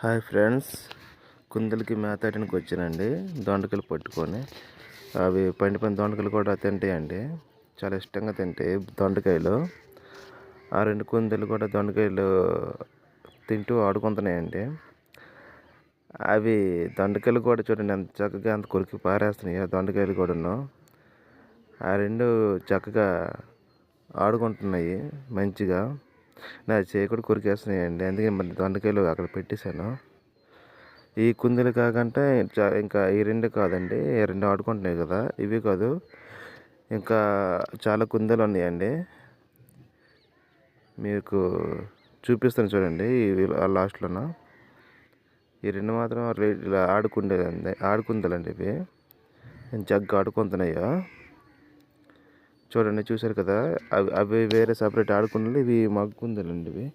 Hi friends, కుందులకి మేత వేయడానికి వచ్చానండి. దొండకాయలు పట్టుకొని అవి పండిపోయిన దొండకాయలు కూడా తింటాయండి. చాలా ఇష్టంగా తింటాయి దొండకాయలు. ఆ రెండు కుందులు కూడా దొండకాయలు తింటూ ఆడుకుంటున్నాయండి. అవి దొండకాయలు కూడా చూడండి ఎంత చక్కగా అంత కొరికి పారేస్తున్నాయి. ఆ దొండకాయలు కూడాను ఆ రెండు చక్కగా ఆడుకుంటున్నాయి మంచిగా. నా చేయి కూడా కొరికేస్తున్నాయండి. అందుకే మరి దొండకాయలు అక్కడ పెట్టేశాను. ఈ కుందేలు కాకంటే ఇంకా ఈ రెండు కాదండి, ఈ రెండు ఆడుకుంటున్నాయి కదా, ఇవి కాదు, ఇంకా చాలా కుందేలు ఉన్నాయండి. మీకు చూపిస్తాను చూడండి లాస్ట్లోన. ఈ రెండు మాత్రం ఇలా ఆడుకుందేలండి ఇవి చక్కగా ఆడుకుంటున్నాయో చూడండి. చూశారు కదా, అవి వేరే సపరేట్ ఆడుకుండలు, ఇవి మగ్గుందేలండి ఇవి.